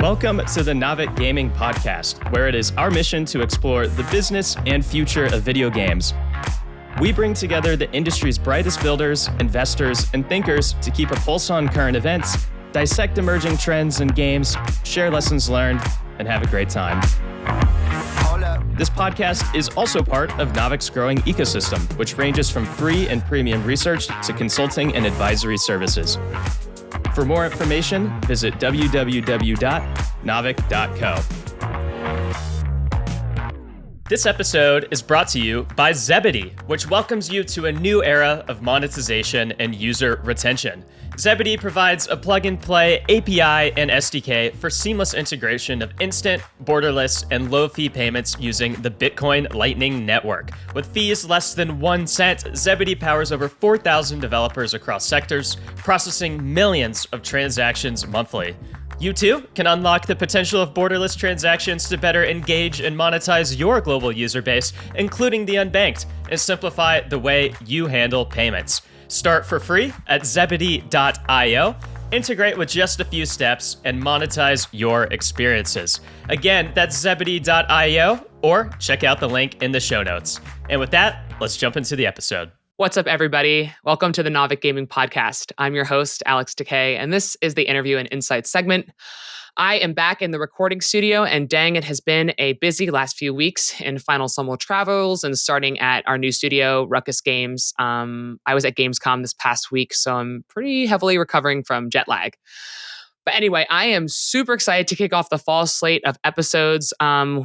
Welcome to the Navic Gaming Podcast, where it is our mission to explore the business and future of video games. We bring together the industry's brightest builders, investors, and thinkers to keep a pulse on current events, dissect emerging trends in games, share lessons learned, and have a great time. This podcast is also part of Navic's growing ecosystem, which ranges from free and premium research to consulting and advisory services. For more information, visit www.navic.co. This episode is brought to you by Zebedee, which welcomes you to a new era of monetization and user retention. Zebedee provides a plug-and-play API and SDK for seamless integration of instant, borderless, and low-fee payments using the Bitcoin Lightning Network. With fees less than 1 cent, Zebedee powers over 4,000 developers across sectors, processing millions of transactions monthly. You too can unlock the potential of borderless transactions to better engage and monetize your global user base, including the unbanked, and simplify the way you handle payments. Start for free at zebedee.io, integrate with just a few steps, and monetize your experiences. Again, that's zebedee.io, or check out the link in the show notes. And with that, let's jump into the episode. What's up, everybody? Welcome to the Navic Gaming Podcast. I'm your host, Alex Takei, and this is the Interview and Insights segment. I am back in the recording studio, and dang, it has been a busy last few weeks in final summer travels and starting at our new studio, Ruckus Games. I was at Gamescom this past week, so I'm pretty heavily recovering from jet lag. But anyway, I am super excited to kick off the fall slate of episodes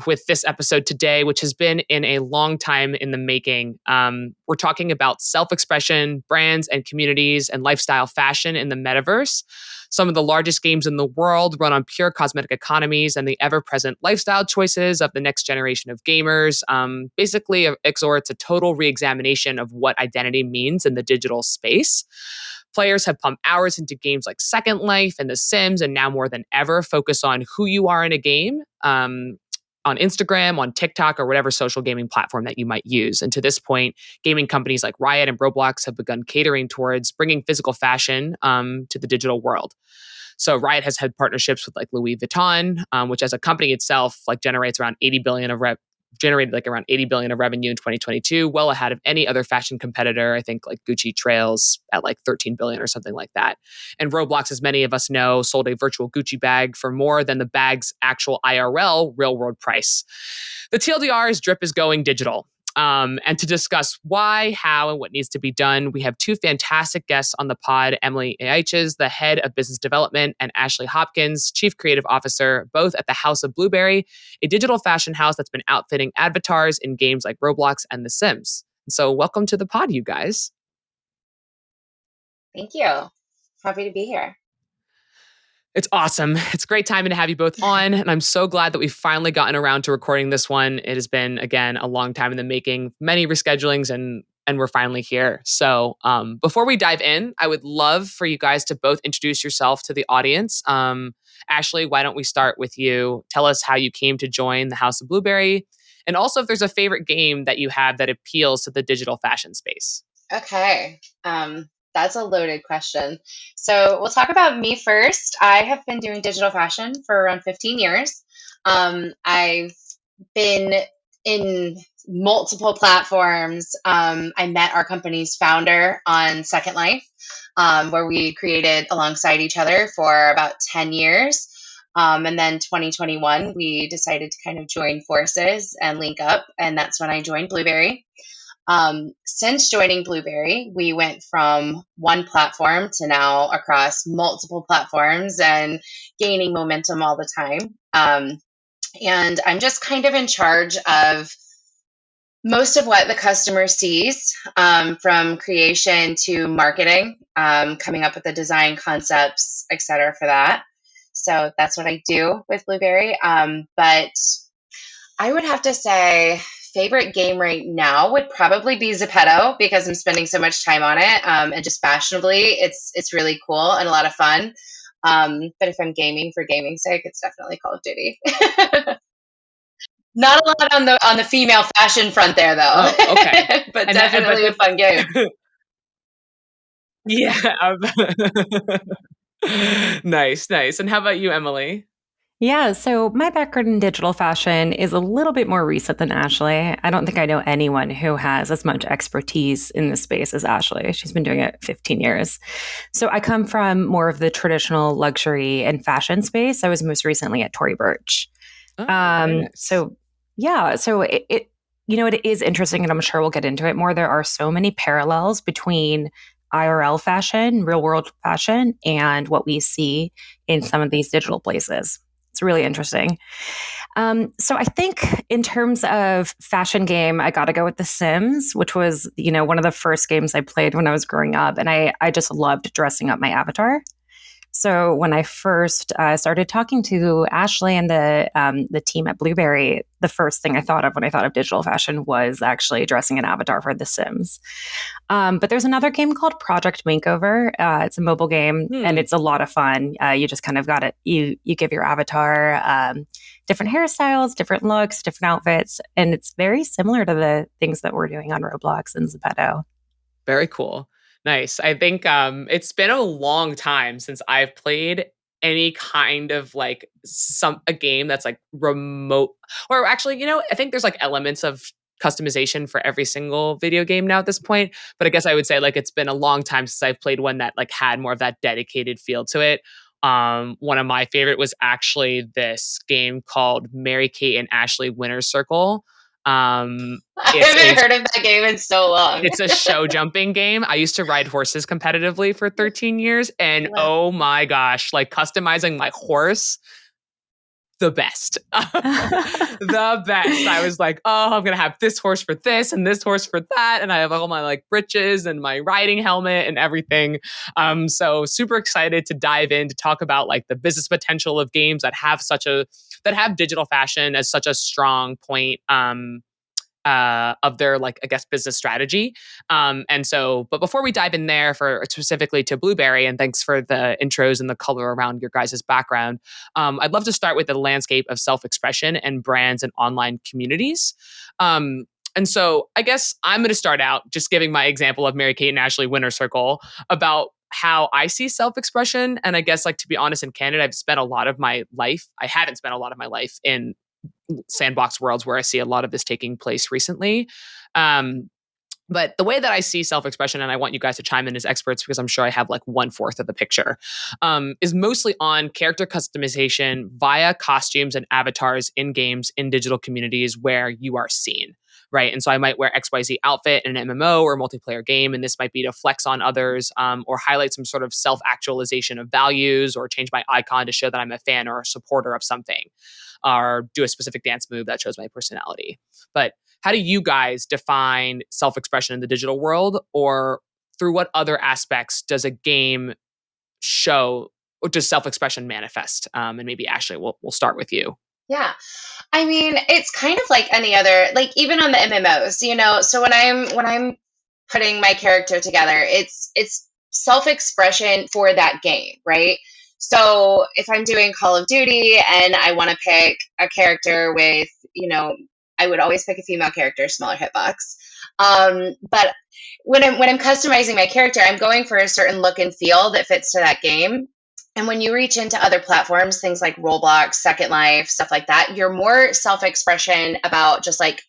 with this episode today, which has been in a long time in the making. We're talking about self-expression, brands and communities, and lifestyle fashion in the metaverse. Some of the largest games in the world run on pure cosmetic economies and the ever-present lifestyle choices of the next generation of gamers. Basically, exhorts a total re-examination of what identity means in the digital space. Players have pumped hours into games like Second Life and The Sims, and now more than ever focus on who you are in a game on Instagram, on TikTok, or whatever social gaming platform that you might use. And to this point, gaming companies like Riot and Roblox have begun catering towards bringing physical fashion to the digital world. So Riot has had partnerships with like Louis Vuitton, which as a company itself generates around 80 billion of generated like around 80 billion of revenue in 2022, well ahead of any other fashion competitor. I think like Gucci trails at like 13 billion or something like that. And Roblox, as many of us know, sold a virtual Gucci bag for more than the bag's actual IRL real world price. The TLDR's drip is going digital. And to discuss why, how, and what needs to be done, we have two fantastic guests on the pod, Emily Eitches, the head of business development, and Ashley Hopkins, chief creative officer, both at the House of Blueberry, a digital fashion house that's been outfitting avatars in games like Roblox and The Sims. So welcome to the pod, you guys. Thank you. Happy to be here. It's awesome. It's a great timing to have you both on. And I'm so glad that we've finally gotten around to recording this one. It has been, again, a long time in the making, many reschedulings, and we're finally here. So before we dive in, I would love for you guys to both introduce yourself to the audience. Ashley, why don't we start with you? Tell us how you came to join the House of Blueberry. And also if there's a favorite game that you have that appeals to the digital fashion space. Okay. That's a loaded question. So we'll talk about me first. I have been doing digital fashion for around 15 years. I've been in multiple platforms. I met our company's founder on Second Life, where we created alongside each other for about 10 years. And then 2021, we decided to kind of join forces and link up. And that's when I joined Blueberry. Since joining Blueberry, we went from one platform to now across multiple platforms and gaining momentum all the time. And I'm just kind of in charge of most of what the customer sees, from creation to marketing, coming up with the design concepts, et cetera, for that. So that's what I do with Blueberry. But I would have to say favorite game right now would probably be Zepeto, because I'm spending so much time on it, and just fashionably, it's really cool and a lot of fun. But if I'm gaming for gaming's sake, it's definitely Call of Duty. Not a lot on the female fashion front there, though. Oh, okay. But definitely a fun game. Yeah. Nice. And how about you, Emily? Yeah, so my background in digital fashion is a little bit more recent than Ashley. I don't think I know anyone who has as much expertise in this space as Ashley. She's been doing it 15 years. So I come from more of the traditional luxury and fashion space. I was most recently at Tory Burch. Oh, very nice. So yeah, so it is interesting, and I'm sure we'll get into it more. There are so many parallels between IRL fashion, real world fashion, and what we see in some of these digital places. It's really interesting. So I think in terms of fashion game, I got to go with The Sims, which was, one of the first games I played when I was growing up. And I just loved dressing up my avatar. So when I first started talking to Ashley and the team at Blueberry, the first thing I thought of when I thought of digital fashion was actually dressing an avatar for The Sims. But there's another game called Project Makeover. It's a mobile game, and it's a lot of fun. You just kind of got it. You give your avatar different hairstyles, different looks, different outfits, and it's very similar to the things that we're doing on Roblox and Zepeto. Very cool. Nice. I think it's been a long time since I've played any kind of like a game that's like remote, or actually, I think there's like elements of customization for every single video game now at this point. But I guess I would say like it's been a long time since I've played one that like had more of that dedicated feel to it. One of my favorite was actually this game called Mary Kate and Ashley Winner's Circle. I It's haven't a heard of that game in so long. it's a show jumping game. I used to ride horses competitively for 13 years. And Wow. oh my gosh, like customizing my horse, the best. The best. I was like, oh, I'm going to have this horse for this and this horse for that. And I have all my like breeches and my riding helmet and everything. So super excited to dive in to talk about like the business potential of games that have digital fashion as such a strong point. Of their like I guess business strategy. But before we dive in there for specifically to Blueberry, and thanks for the intros and the color around your guys' background, I'd love to start with the landscape of self-expression and brands and online communities. And so I guess I'm going to start out just giving my example of Mary Kate and Ashley Winter Circle about how I see self-expression. And I guess like to be honest, in Canada, I haven't spent a lot of my life in sandbox worlds where I see a lot of this taking place recently. But the way that I see self-expression, and I want you guys to chime in as experts because I'm sure I have like 1/4 of the picture, is mostly on character customization via costumes and avatars in games, in digital communities where you are seen. Right. And so I might wear XYZ outfit in an MMO or multiplayer game, and this might be to flex on others or highlight some sort of self-actualization of values or change my icon to show that I'm a fan or a supporter of something or do a specific dance move that shows my personality. But how do you guys define self-expression in the digital world, or through what other aspects does a game show, or does self-expression manifest? And maybe Ashley, we'll start with you. Yeah. I mean, it's kind of like any other, like even on the MMOs, so when I'm putting my character together, it's self-expression for that game, right? So if I'm doing Call of Duty and I want to pick a character with, I would always pick a female character, smaller hitbox. But when I'm customizing my character, I'm going for a certain look and feel that fits to that game. And when you reach into other platforms, things like Roblox, Second Life, stuff like that, you're more self-expression about just like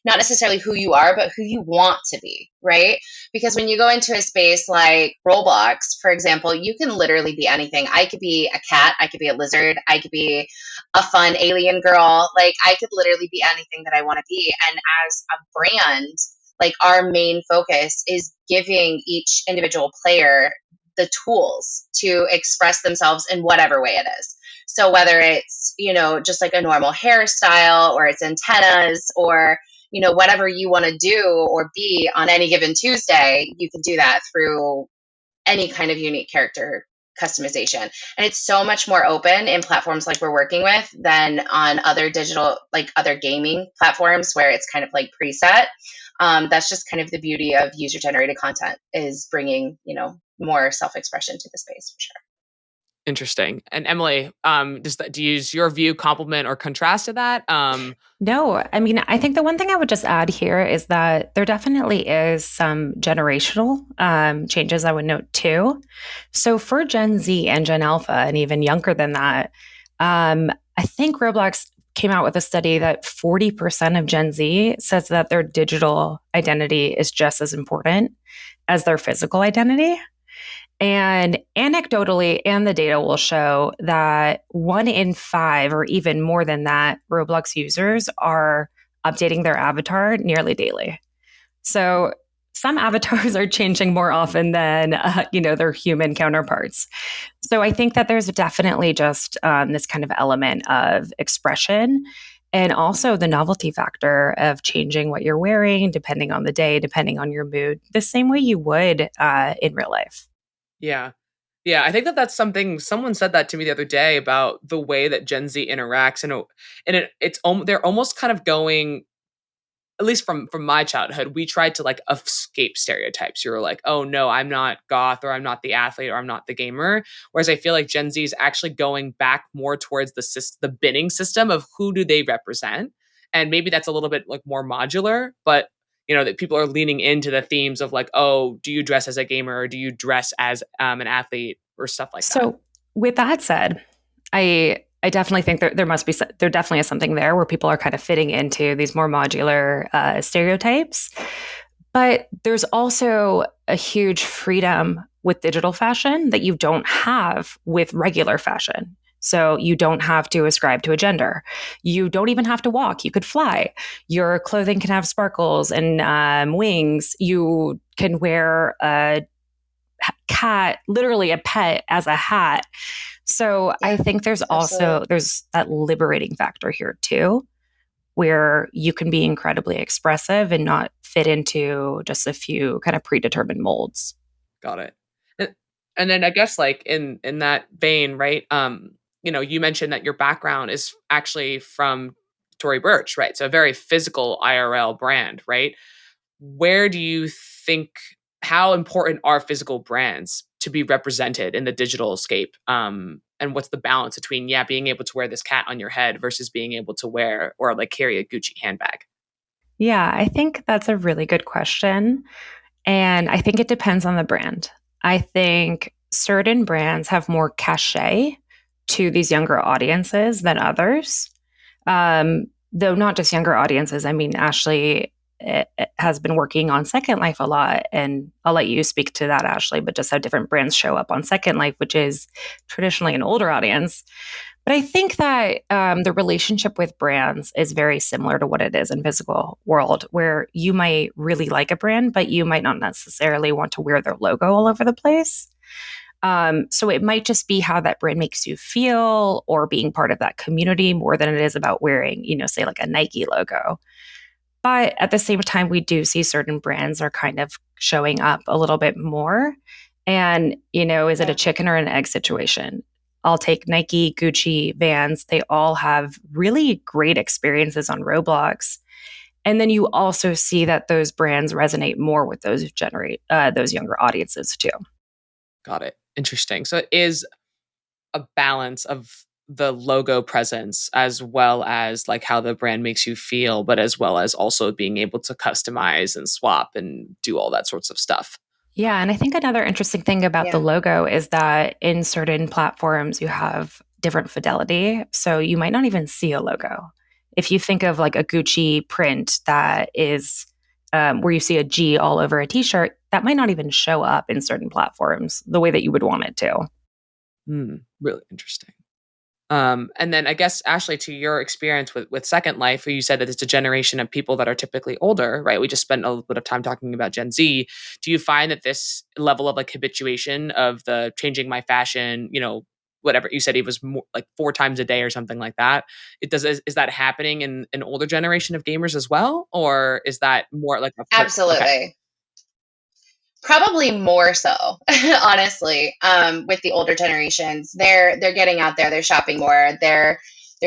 not necessarily who you are, but who you want to be, right? Because when you go into a space like Roblox, for example, you can literally be anything. I could be a cat, I could be a lizard, I could be a fun alien girl. Like I could literally be anything that I want to be. And as a brand, like our main focus is giving each individual player the tools to express themselves in whatever way it is. So whether it's, just like a normal hairstyle or it's antennas or, whatever you want to do or be on any given Tuesday, you can do that through any kind of unique character customization. And it's so much more open in platforms like we're working with than on other digital, like other gaming platforms where it's kind of like preset. That's just kind of the beauty of user generated content is bringing, more self-expression to the space for sure. Interesting. And Emily, does your view complement or contrast to that? No, I mean, I think the one thing I would just add here is that there definitely is some generational changes I would note too. So for Gen Z and Gen Alpha, and even younger than that, I think Roblox came out with a study that 40% of Gen Z says that their digital identity is just as important as their physical identity. And anecdotally, and the data will show that 1 in 5, or even more than that, Roblox users are updating their avatar nearly daily. So some avatars are changing more often than their human counterparts. So I think that there's definitely just this kind of element of expression, and also the novelty factor of changing what you're wearing depending on the day, depending on your mood, the same way you would in real life. Yeah. Yeah, I think that's something someone said that to me the other day about the way that Gen Z interacts, they're almost kind of going, at least from my childhood, we tried to like escape stereotypes. You were like, oh no, I'm not goth, or I'm not the athlete, or I'm not the gamer. Whereas I feel like Gen Z is actually going back more towards the binning system of who do they represent, and maybe that's a little bit like more modular, but that people are leaning into the themes of like, oh, do you dress as a gamer, or do you dress as an athlete, or stuff like that. So with that said, I definitely think there definitely is something there where people are kind of fitting into these more modular stereotypes. But there's also a huge freedom with digital fashion that you don't have with regular fashion. So you don't have to ascribe to a gender. You don't even have to walk. You could fly. Your clothing can have sparkles and wings. You can wear a cat, literally a pet, as a hat. So I think there's that liberating factor here too, where you can be incredibly expressive and not fit into just a few kind of predetermined molds. Got it. And then I guess like in that vein, right? You mentioned that your background is actually from Tory Burch, right? So a very physical IRL brand, right? Where do you think, how important are physical brands to be represented in the digital escape? And what's the balance between, being able to wear this cat on your head versus being able to wear or like carry a Gucci handbag? Yeah, I think that's a really good question. And I think it depends on the brand. I think certain brands have more cachet to these younger audiences than others. Though not just younger audiences. I mean, Ashley has been working on Second Life a lot, and I'll let you speak to that, Ashley, but just how different brands show up on Second Life, which is traditionally an older audience. But I think that the relationship with brands is very similar to what it is in physical world, where you might really like a brand, but you might not necessarily want to wear their logo all over the place. So it might just be how that brand makes you feel, or being part of that community, more than it is about wearing, say like a Nike logo. But at the same time, we do see certain brands are kind of showing up a little bit more. And, is it a chicken or an egg situation? I'll take Nike, Gucci, Vans. They all have really great experiences on Roblox. And then you also see that those brands resonate more with those younger audiences too. Got it. Interesting. So it is a balance of the logo presence as well as like how the brand makes you feel, but as well as also being able to customize and swap and do all that sorts of stuff. Yeah. And I think another interesting thing about the logo is that in certain platforms, you have different fidelity. So you might not even see a logo. If you think of like a Gucci print that is where you see a G all over a t-shirt, that might not even show up in certain platforms the way that you would want it to. Really interesting. And then I guess, Ashley, to your experience with Second Life, where you said that it's a generation of people that are typically older, right? We just spent a little bit of time talking about Gen Z. Do you find that this level of like habituation of the changing my fashion, whatever you said, it was more like 4 times a day or something like that. Is that happening in an older generation of gamers as well? Or is that more like Absolutely. Okay. Probably more so, honestly. With the older generations, they're getting out there, they're shopping more, they're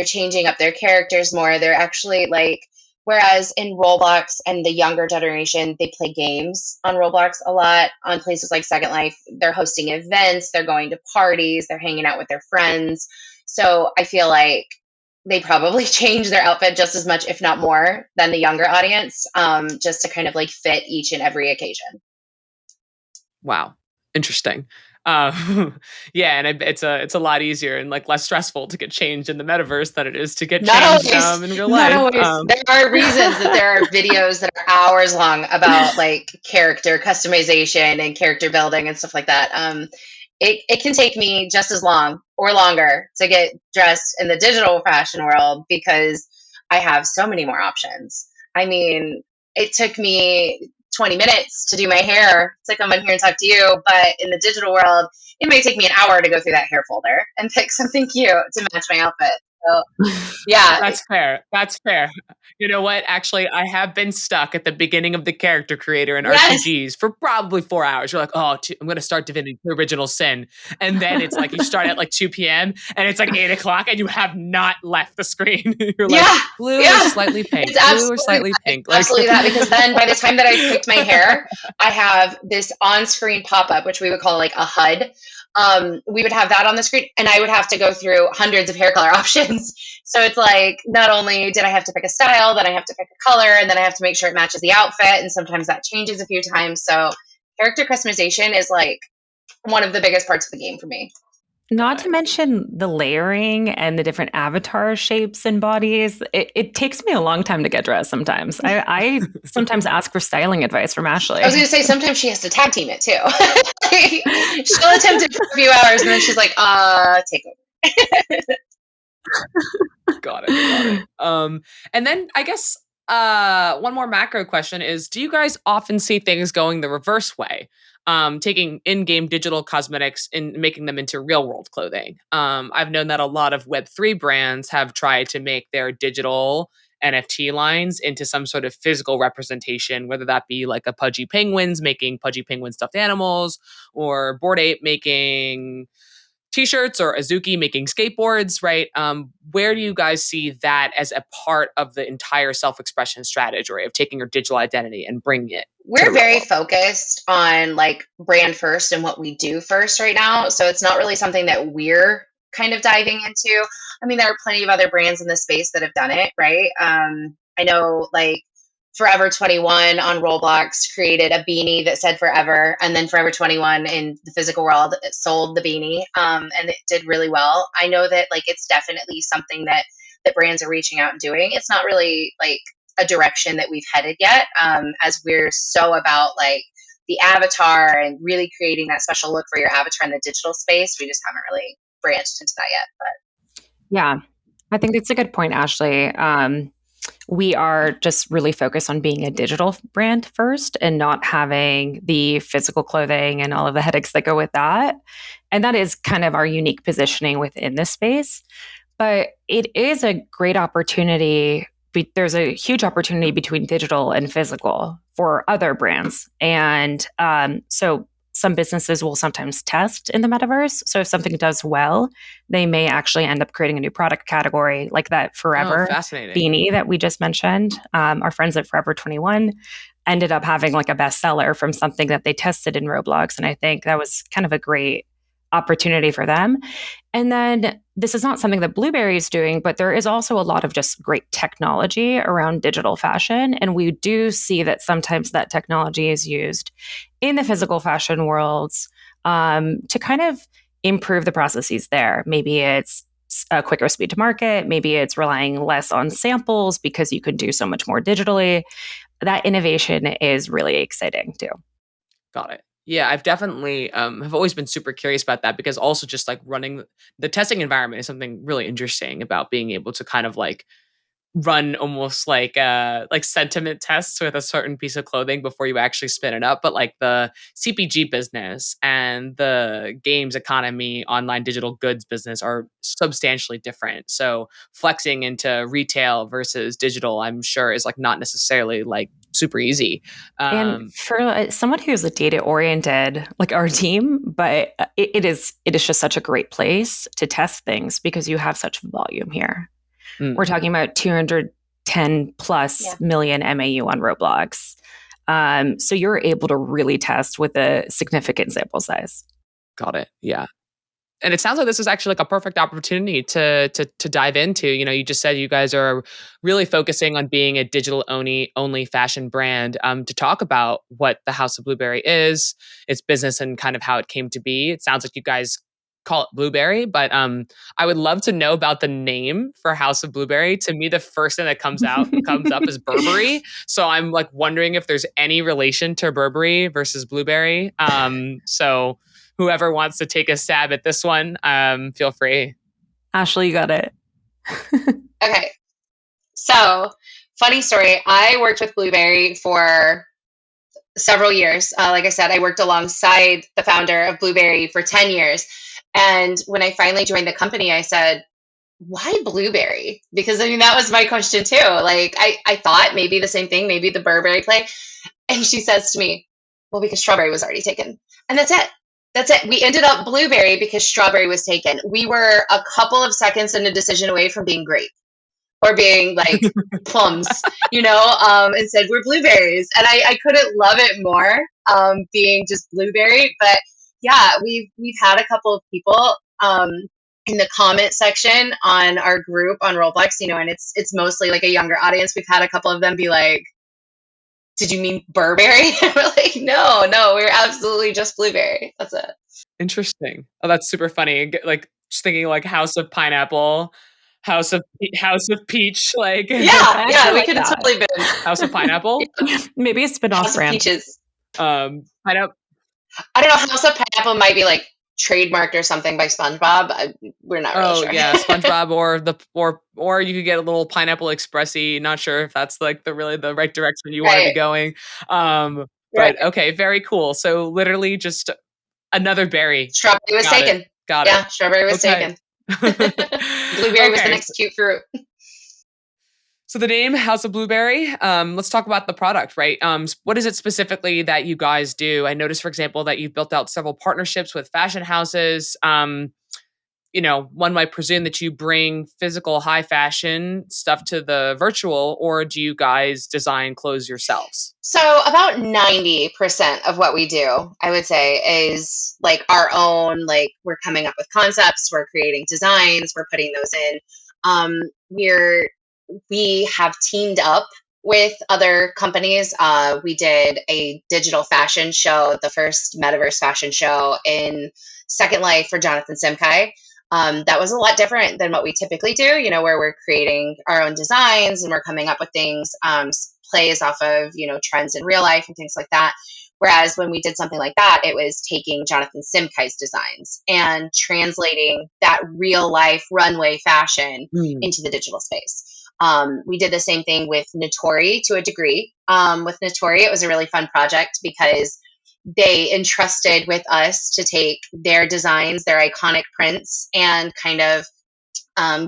changing up their characters more. They're actually like Whereas in Roblox and the younger generation, they play games on Roblox a lot. On places like Second Life, they're hosting events, they're going to parties, they're hanging out with their friends. So I feel like they probably change their outfit just as much, if not more, than the younger audience, just to kind of like fit each and every occasion. Wow. Interesting. Yeah, and it's a lot easier and like less stressful to get changed in the metaverse than it is to get Not changed always. in real Not life. always. There are reasons that there are videos that are hours long about like character customization and character building and stuff like that. It can take me just as long or longer to get dressed in the digital fashion world because I have so many more options. I mean, it took me 20 minutes to do my hair to come in here and talk to you, but in the digital world, it may take me an hour to go through that hair folder and pick something cute to match my outfit. So, yeah. That's fair. That's fair. You know what? Actually, I have been stuck at the beginning of the character creator in Yes. RPGs for probably 4 hours. You're like, oh, I'm going to start Divinity the Original Sin. And then it's like you start at like 2 p.m. and it's like 8 o'clock and you have not left the screen. You're like, Yeah. blue or Yeah. slightly pink, It's blue or absolutely slightly that. pink. It's absolutely that, because then by the time that I picked my hair, I have this on-screen pop-up, which we would call like a HUD. We would have that on the screen, and I would have to go through hundreds of hair color options. So it's like, not only did I have to pick a style, then I have to pick a color, and then I have to make sure it matches the outfit, and sometimes that changes a few times. So character customization is like one of the biggest parts of the game for me. Not to mention the layering and the different avatar shapes and bodies. It takes me a long time to get dressed sometimes. I sometimes ask for styling advice from Ashley. I was going to say, sometimes she has to tag team it too. She'll attempt it for a few hours and then she's like, take over. Got it. And then I guess one more macro question is, do you guys often see things going the reverse way? Taking in-game digital cosmetics and making them into real-world clothing. I've known that a lot of Web3 brands have tried to make their digital NFT lines into some sort of physical representation, whether that be like a Pudgy Penguins making Pudgy Penguin stuffed animals, or Bored Ape making t-shirts, or Azuki making skateboards, right? Where do you guys see that as a part of the entire self-expression strategy of taking your digital identity and bringing it? We're very focused on like brand first and what we do first right now. So it's not really something that we're kind of diving into. I mean, there are plenty of other brands in the space that have done it, right? I know like Forever 21 on Roblox created a beanie that said Forever, and then Forever 21 in the physical world sold the beanie, and it did really well. I know that like it's definitely something that brands are reaching out and doing. It's not really like a direction that we've headed yet, as we're so about like the avatar and really creating that special look for your avatar in the digital space. We just haven't really branched into that yet. But yeah, I think that's a good point, Ashley. We are just really focused on being a digital brand first and not having the physical clothing and all of the headaches that go with that. And that is kind of our unique positioning within this space. But it is a great opportunity. There's a huge opportunity between digital and physical for other brands. And so some businesses will sometimes test in the metaverse. So if something does well, they may actually end up creating a new product category, like that Forever beanie that we just mentioned. Our friends at Forever 21 ended up having like a bestseller from something that they tested in Roblox. And I think that was kind of a great opportunity for them. And then this is not something that Blueberry is doing, but there is also a lot of just great technology around digital fashion. And we do see that sometimes that technology is used in the physical fashion worlds to kind of improve the processes there. Maybe it's a quicker speed to market. Maybe it's relying less on samples because you can do so much more digitally. That innovation is really exciting too. Got it. Yeah, I've definitely have always been super curious about that, because also just like running the testing environment is something really interesting about being able to kind of like run almost like sentiment tests with a certain piece of clothing before you actually spin it up. But like the CPG business and the games economy, online digital goods business are substantially different. So flexing into retail versus digital, I'm sure, is like not necessarily like super easy. And for someone who's a data oriented, like our team, but it is just such a great place to test things because you have such volume here. We're talking about 200 10 plus million MAU on Roblox. So you're able to really test with a significant sample size. Got it. Yeah. And it sounds like this is actually like a perfect opportunity to dive into. You just said you guys are really focusing on being a digital only fashion brand. To talk about what the House of Blueberry is, its business, and kind of how it came to be. It sounds like you guys call it Blueberry, but I would love to know about the name for House of Blueberry. To me, the first thing that comes up is Burberry. So I'm like wondering if there's any relation to Burberry versus Blueberry. So whoever wants to take a stab at this one, feel free. Ashley, you got it. Okay. So, funny story. I worked with Blueberry for several years. Like I said, I worked alongside the founder of Blueberry for 10 years. And when I finally joined the company, I said, why Blueberry? Because that was my question too. Like, I thought maybe the same thing, maybe the Burberry play. And she says to me, well, because strawberry was already taken. And that's it. That's it. We ended up Blueberry because strawberry was taken. We were a couple of seconds in a decision away from being grape or being like plums, and said we're blueberries. And I couldn't love it more, being just Blueberry. But yeah, we've had a couple of people in the comment section on our group on Roblox, and it's mostly like a younger audience. We've had a couple of them be like, did you mean Burberry? We're like, no, we're absolutely just Blueberry. That's it. Interesting. Oh, that's super funny. Like just thinking like House of Pineapple, House of Peach, like yeah, we could have totally been House of Pineapple. Maybe a spin-off House brand. of Peaches. Pineapple. I don't know. House of Pineapple might be like trademarked or something by SpongeBob. We're not really sure. Oh yeah, SpongeBob or you could get a little Pineapple Expressy. Not sure if that's like the right direction you want to be going. But okay, very cool. So literally just another berry. Strawberry was taken. Got it. Yeah, strawberry was taken. Blueberry was the next cute fruit. So the name House of Blueberry, let's talk about the product, right? What is it specifically that you guys do? I noticed, for example, that you've built out several partnerships with fashion houses. One might presume that you bring physical high fashion stuff to the virtual, or do you guys design clothes yourselves? So about 90% of what we do, I would say, is like our own, like we're coming up with concepts, we're creating designs, we're putting those in. We have teamed up with other companies. We did a digital fashion show, the first metaverse fashion show in Second Life for Jonathan Simkai. That was a lot different than what we typically do, where we're creating our own designs and we're coming up with things, plays off of, trends in real life and things like that. Whereas when we did something like that, it was taking Jonathan Simkai's designs and translating that real life runway fashion into the digital space. We did the same thing with Notori to a degree. With Notori, it was a really fun project because they entrusted with us to take their designs, their iconic prints, and kind of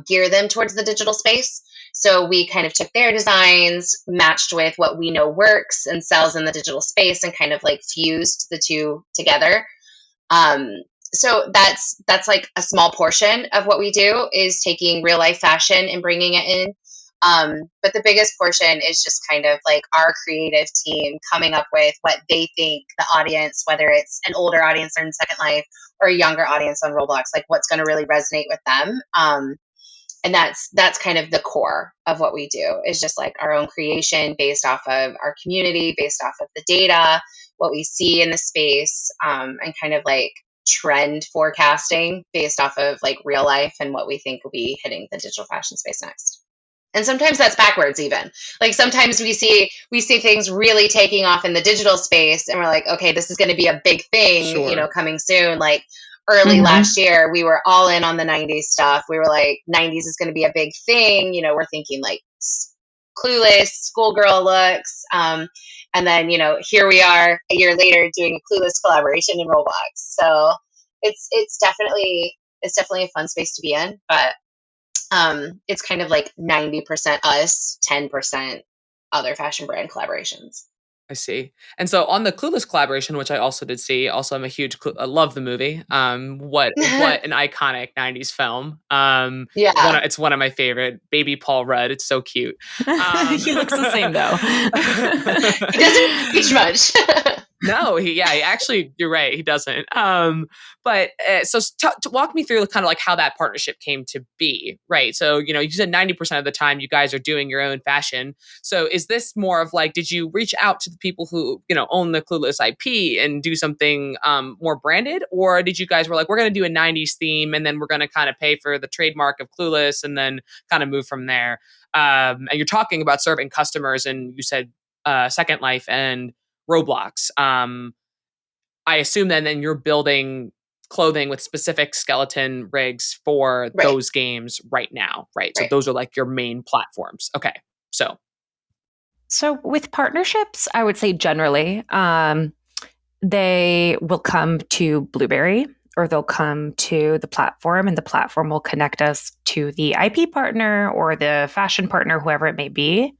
gear them towards the digital space. So we kind of took their designs, matched with what we know works and sells in the digital space, and kind of like fused the two together. So that's like a small portion of what we do, is taking real life fashion and bringing it in. But the biggest portion is just kind of like our creative team coming up with what they think the audience, whether it's an older audience in Second Life or a younger audience on Roblox, like what's going to really resonate with them. And that's kind of the core of what we do, is just like our own creation based off of our community, based off of the data, what we see in the space, and kind of like trend forecasting based off of like real life and what we think will be hitting the digital fashion space next. And sometimes that's backwards even. Like sometimes we see things really taking off in the digital space and we're like, okay, this is going to be a big thing, coming soon. Like early last year, we were all in on the 90s stuff. We were like, 90s is going to be a big thing. We're thinking like Clueless, schoolgirl looks. And then, here we are a year later doing a Clueless collaboration in Roblox. So it's definitely a fun space to be in, but it's kind of like 90% us, 10% other fashion brand collaborations. I see. And so on the Clueless collaboration, which I also did see, also I'm a huge, I love the movie. What an iconic '90s film. Yeah. It's one of my favorite. Baby Paul Rudd, it's so cute. He looks the same though. He doesn't age much. No, he actually, you're right, he doesn't. So walk me through kind of like how that partnership came to be, right? So, you said 90% of the time you guys are doing your own fashion. So is this more of like, did you reach out to the people who, own the Clueless IP and do something more branded? Or did you guys were like, we're going to do a 90s theme and then we're going to kind of pay for the trademark of Clueless and then kind of move from there? And you're talking about serving customers and you said Second Life and Roblox. I assume then you're building clothing with specific skeleton rigs for Right. those games right now, right? So those are like your main platforms. Okay. So with partnerships, I would say generally, they will come to Blueberry or they'll come to the platform and the platform will connect us to the IP partner or the fashion partner, whoever it may be.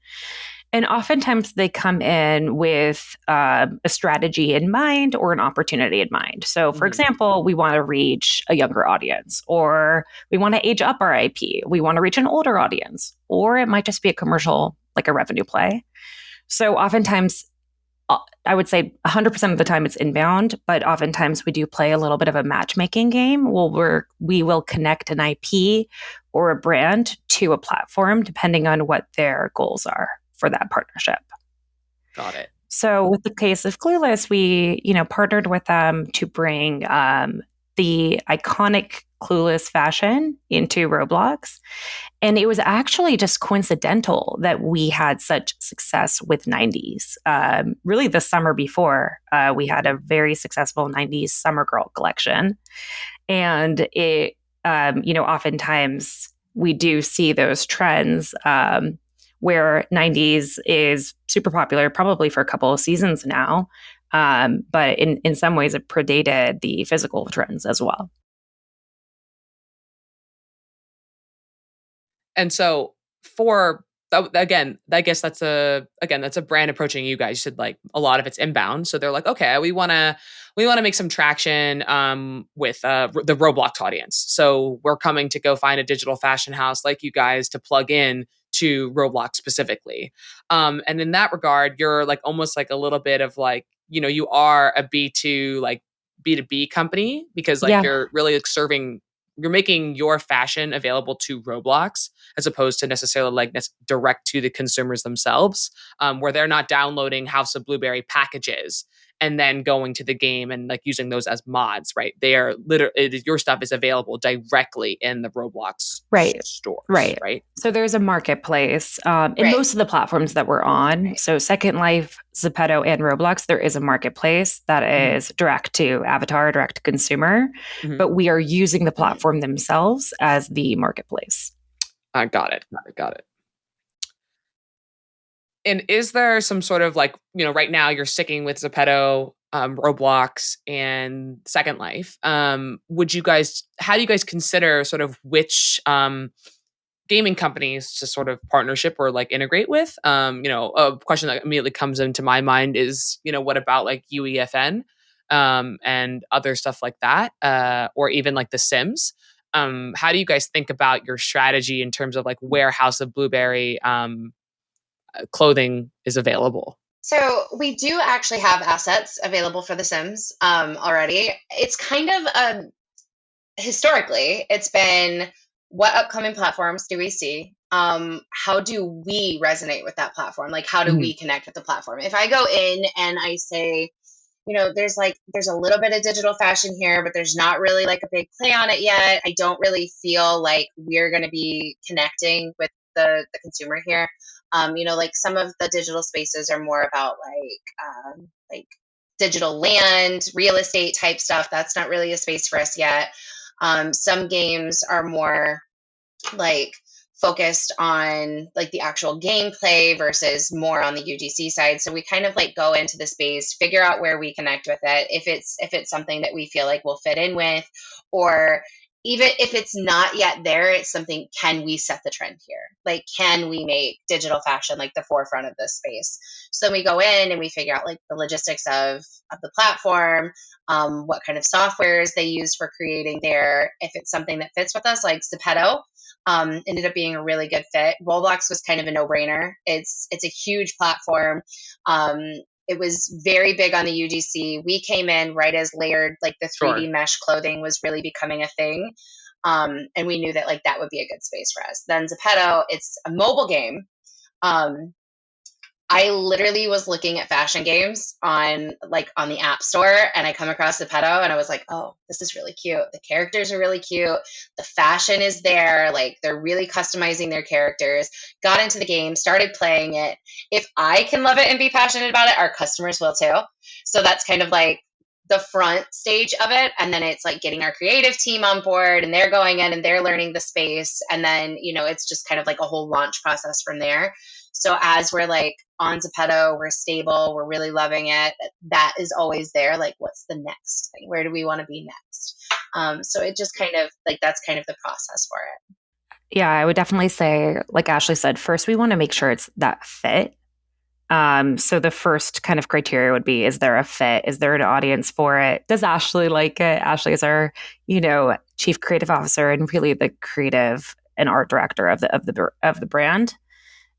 And oftentimes they come in with a strategy in mind or an opportunity in mind. So, for example, we want to reach a younger audience, or we want to age up our IP. We want to reach an older audience, or it might just be a commercial, like a revenue play. So, oftentimes, I would say 100% of the time it's inbound, but oftentimes we do play a little bit of a matchmaking game. We will connect an IP or a brand to a platform depending on what their goals are for that partnership. Got it. So with the case of Clueless, we, partnered with them to bring the iconic Clueless fashion into Roblox. And it was actually just coincidental that we had such success with 90s. Really the summer before, we had a very successful 90s summer girl collection. And it, oftentimes we do see those trends where 90s is super popular, probably for a couple of seasons now. But in some ways, it predated the physical trends as well. And so again, I guess that's a brand approaching you guys. You said like a lot of it's inbound. So they're like, okay, we want to make some traction with the Roblox audience. So we're coming to go find a digital fashion house like you guys to plug in to Roblox specifically. And in that regard, you're like almost like a little bit of like, you are a B2 like B2B company because like you're really like you're making your fashion available to Roblox as opposed to necessarily like direct to the consumers themselves, where they're not downloading House of Blueberry packages and then going to the game and like using those as mods, right? They are your stuff is available directly in the Roblox stores, right? So there's a marketplace in most of the platforms that we're on. So Second Life, Zepeto, and Roblox, there is a marketplace that is direct to avatar, direct to consumer, but we are using the platform themselves as the marketplace. Got it. And is there some sort of like, right now you're sticking with Zepeto, Roblox, and Second Life. How do you guys consider sort of which gaming companies to sort of partnership or like integrate with? A question that immediately comes into my mind is, what about like UEFN and other stuff like that, or even like The Sims? How do you guys think about your strategy in terms of like where House of Blueberry clothing is available? So we do actually have assets available for The Sims already. It's kind of historically, it's been what upcoming platforms do we see? How do we resonate with that platform? Like, how do we connect with the platform? If I go in and I say, there's a little bit of digital fashion here, but there's not really like a big play on it yet. I don't really feel like we're going to be connecting with the consumer here. Like some of the digital spaces are more about like digital land, real estate type stuff. That's not really a space for us yet. Some games are more like focused on like the actual gameplay versus more on the UGC side. So we kind of like go into the space, figure out where we connect with it. If it's something that we feel like we'll fit in with, or even if it's not yet there, it's something, can we set the trend here? Like, can we make digital fashion like the forefront of this space? So we go in and we figure out like the logistics of the platform, what kind of softwares they use for creating there. If it's something that fits with us, like Zepeto, ended up being a really good fit. Roblox was kind of a no-brainer. It's a huge platform. It was very big on the UGC. We came in right as layered, like the 3D mesh clothing was really becoming a thing. And we knew that like that would be a good space for us. Then Zepeto, it's a mobile game. I literally was looking at fashion games on the App Store, and I come across Zepeto and I was like, oh, this is really cute. The characters are really cute. The fashion is there. Like, they're really customizing their characters. Got into the game, started playing it. If I can love it and be passionate about it, our customers will too. So that's kind of like the front stage of it. And then it's like getting our creative team on board, and they're going in and they're learning the space. And then, it's just kind of like a whole launch process from there. So as we're like on Zepeto, we're stable, we're really loving it. That is always there. Like, what's the next thing? Where do we want to be next? So it just kind of like, that's kind of the process for it. Yeah, I would definitely say, like Ashley said, first we want to make sure it's that fit. So the first kind of criteria would be, is there a fit? Is there an audience for it? Does Ashley like it? Ashley is our, chief creative officer and really the creative and art director of the brand.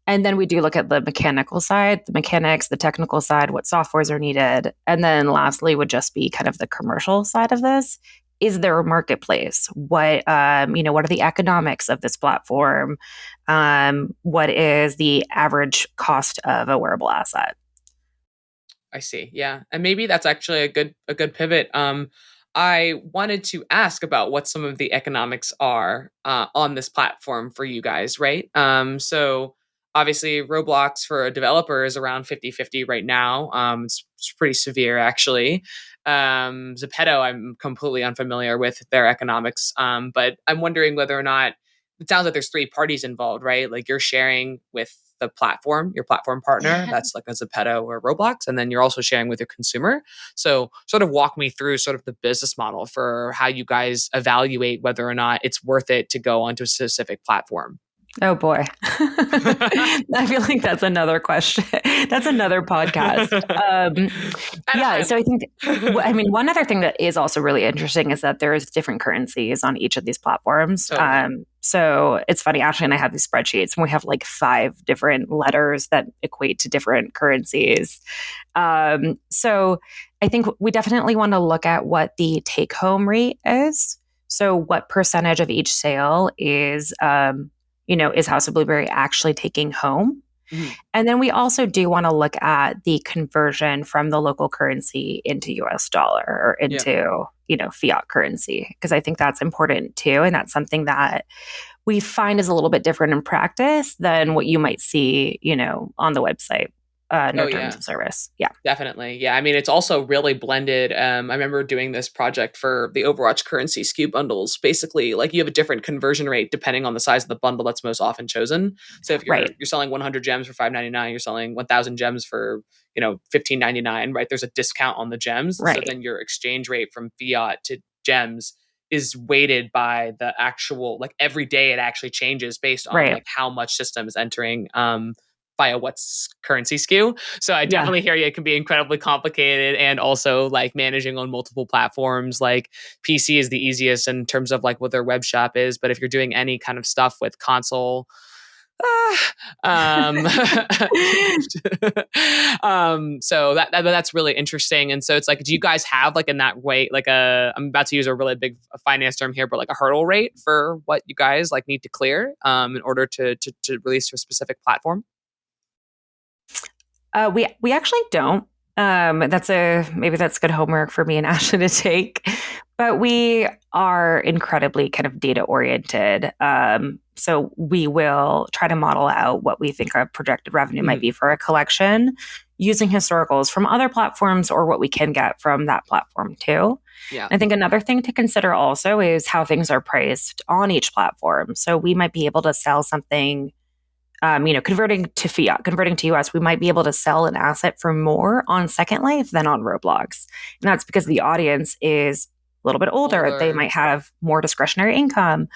And then we do look at the mechanical side, the mechanics, the technical side, what softwares are needed. And then lastly would just be kind of the commercial side of this. Is there a marketplace? What are the economics of this platform? What is the average cost of a wearable asset? I see. Yeah. And maybe that's actually a good pivot. I wanted to ask about what some of the economics are on this platform for you guys, right? So obviously Roblox for a developer is around 50-50 right now. It's pretty severe, actually. Zepeto, I'm completely unfamiliar with their economics, but I'm wondering whether or not, it sounds like there's three parties involved, right? Like, you're sharing with the platform, your platform partner, that's like a Zepeto or Roblox, and then you're also sharing with your consumer. So sort of walk me through sort of the business model for how you guys evaluate whether or not it's worth it to go onto a specific platform. Oh boy. I feel like that's another question. That's another podcast. So I think, one other thing that is also really interesting is that there's different currencies on each of these platforms. Totally. So it's funny, Ashley and I have these spreadsheets and we have like 5 different letters that equate to different currencies. So I think we definitely want to look at what the take home rate is. So what percentage of each sale is House of Blueberry actually taking home? Mm-hmm. And then we also do want to look at the conversion from the local currency into US dollar or into, fiat currency, because I think that's important too. And that's something that we find is a little bit different in practice than what you might see, on the website. Terms of service. Yeah, definitely. Yeah. I mean, it's also really blended. I remember doing this project for the Overwatch currency SKU bundles. Basically, like, you have a different conversion rate depending on the size of the bundle that's most often chosen. So if you're selling 100 gems for $5.99, you're selling 1,000 gems for $15.99. Right? There's a discount on the gems. Right. So then your exchange rate from fiat to gems is weighted by the actual, like, every day it actually changes based on like how much system is entering via what's currency SKU. So I definitely hear you. It can be incredibly complicated, and also like managing on multiple platforms. Like, PC is the easiest in terms of like what their web shop is, but if you're doing any kind of stuff with console, so that's really interesting. And so it's like, do you guys have like in that way, like I'm about to use a really big finance term here, but like a hurdle rate for what you guys like need to clear in order to release to a specific platform? We actually don't. Maybe that's good homework for me and Ashley to take. But we are incredibly kind of data oriented. So we will try to model out what we think our projected revenue might be for a collection using historicals from other platforms or what we can get from that platform too. Yeah. I think another thing to consider also is how things are priced on each platform. So we might be able to sell something, converting to fiat, converting to US, we might be able to sell an asset for more on Second Life than on Roblox. And that's because the audience is little bit older. They might have more discretionary income.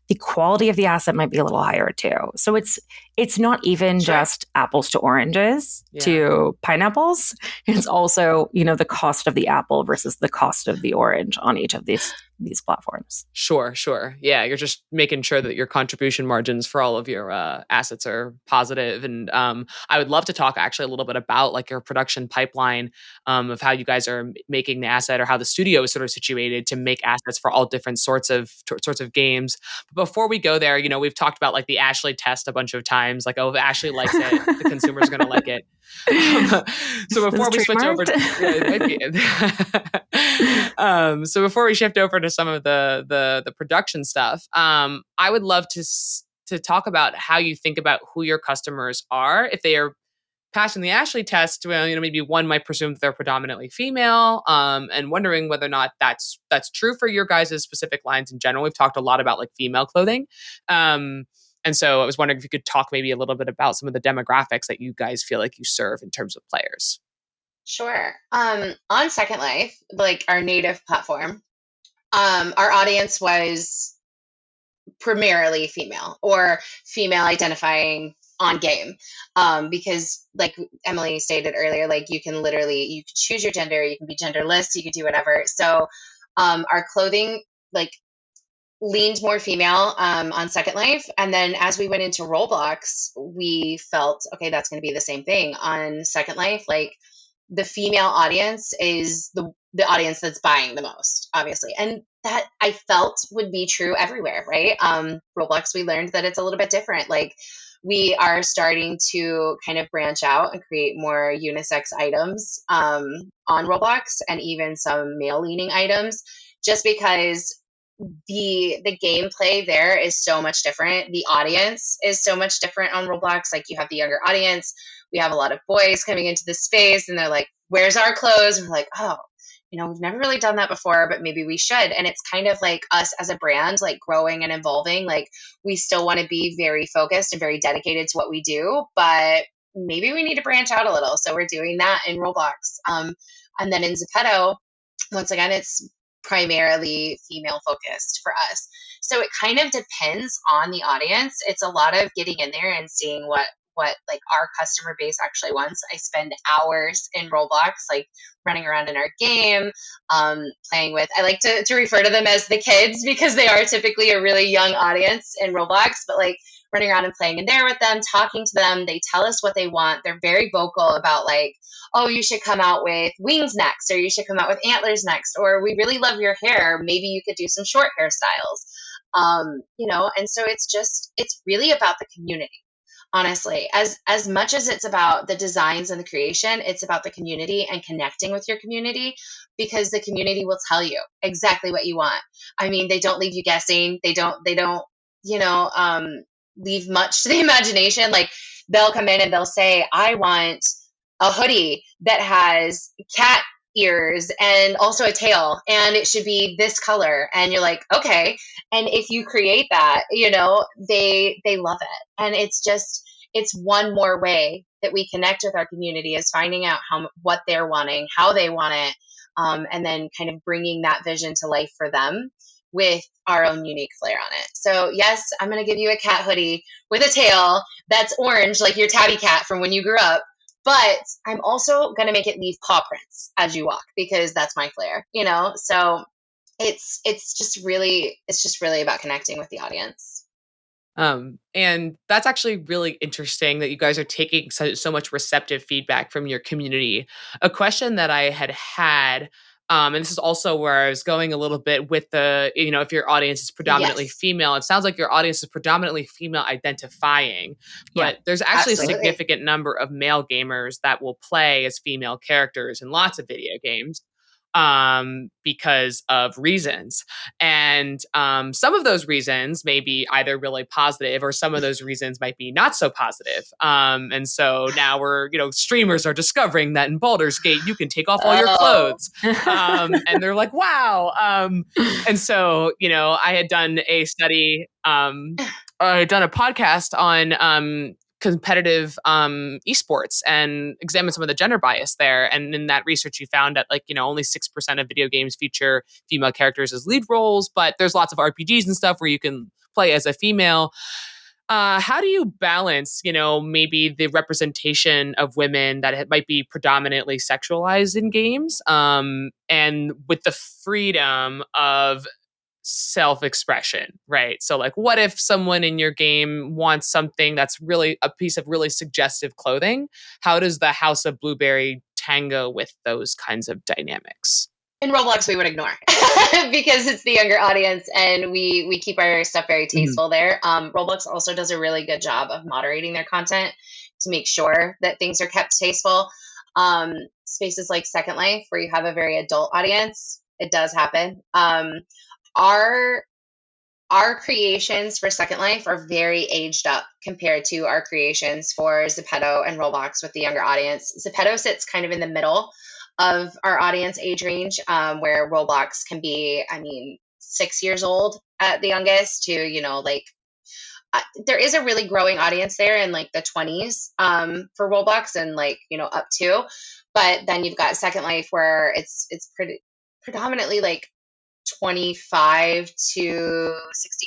The quality of the asset might be a little higher too. So it's not even just apples to oranges to pineapples. It's also, the cost of the apple versus the cost of the orange on each of these platforms. Sure. Yeah, you're just making sure that your contribution margins for all of your assets are positive. And I would love to talk actually a little bit about like your production pipeline of how you guys are making the asset, or how the studio is sort of situated to make assets for all different sorts of games. But before we go there, we've talked about like the Ashley test a bunch of times. Like, oh, if Ashley likes it, the consumer's going to like it. So before we switch over, so before we shift over to some of the production stuff, I would love to talk about how you think about who your customers are. If they are passing the Ashley test, well, maybe one might presume that they're predominantly female, and wondering whether or not that's true for your guys' specific lines in general. We've talked a lot about like female clothing. And so I was wondering if you could talk maybe a little bit about some of the demographics that you guys feel like you serve in terms of players. Sure. On Second Life, like our native platform, our audience was primarily female or female identifying on game. Because like Emily stated earlier, like you can choose your gender, you can be genderless, you can do whatever. So our clothing like leaned more female on Second Life. And then as we went into Roblox, we felt, okay, that's going to be the same thing on Second Life. Like the female audience is the audience that's buying the most, obviously. And that I felt would be true everywhere, right? Roblox, we learned that it's a little bit different. Like we are starting to kind of branch out and create more unisex items on Roblox, and even some male leaning items, just because the gameplay there is so much different. The audience is so much different on Roblox. Like you have the younger audience. We have a lot of boys coming into the space and they're like, where's our clothes? And we're like, oh, we've never really done that before, but maybe we should. And it's kind of like us as a brand, like growing and evolving. Like we still want to be very focused and very dedicated to what we do, but maybe we need to branch out a little. So we're doing that in Roblox. And then in Zepeto, once again, it's primarily female focused for us. So it kind of depends on the audience. It's a lot of getting in there and seeing what like our customer base actually wants. I spend hours in Roblox, like running around in our game, playing with, I like to refer to them as the kids because they are typically a really young audience in Roblox, but like running around and playing in there with them, talking to them. They tell us what they want. They're very vocal about like, oh, you should come out with wings next, or you should come out with antlers next, or we really love your hair. Maybe you could do some short hairstyles. And so it's really about the community. Honestly, as much as it's about the designs and the creation, it's about the community and connecting with your community, because the community will tell you exactly what you want. I mean, they don't leave you guessing. They don't, leave much to the imagination. Like they'll come in and they'll say, I want a hoodie that has cat ears and also a tail, and it should be this color. And you're like, okay. And if you create that, they love it. And it's one more way that we connect with our community, is finding out what they're wanting, how they want it, and then kind of bringing that vision to life for them with our own unique flair on it. So yes, I'm going to give you a cat hoodie with a tail that's orange, like your tabby cat from when you grew up. But I'm also going to make it leave paw prints as you walk, because that's my flair, So it's just really about connecting with the audience. And that's actually really interesting that you guys are taking so much receptive feedback from your community. A question that I had, and this is also where I was going a little bit with the, if your audience is predominantly female, it sounds like your audience is predominantly female identifying, but there's actually a significant number of male gamers that will play as female characters in lots of video games. Because of reasons. And some of those reasons may be either really positive, or some of those reasons might be not so positive. And so now streamers are discovering that in Baldur's Gate, you can take off all your clothes. And they're like, wow. And so, I had done a study, I had done a podcast on competitive esports and examine some of the gender bias there. And in that research, you found that only 6% of video games feature female characters as lead roles, but there's lots of RPGs and stuff where you can play as a female. How do you balance, maybe the representation of women that might be predominantly sexualized in games, and with the freedom of self-expression, right? So like, what if someone in your game wants something that's really a piece of really suggestive clothing? How does the House of Blueberry tango with those kinds of dynamics? In Roblox, we would ignore because it's the younger audience, and we keep our stuff very tasteful there. Roblox also does a really good job of moderating their content to make sure that things are kept tasteful. Spaces like Second Life, where you have a very adult audience, it does happen. Our creations for Second Life are very aged up compared to our creations for Zepeto and Roblox with the younger audience. Zepeto sits kind of in the middle of our audience age range, where Roblox can be, 6 years old at the youngest to, there is a really growing audience there in like the 20s for Roblox and up to, but then you've got Second Life where it's predominantly like 25 to 60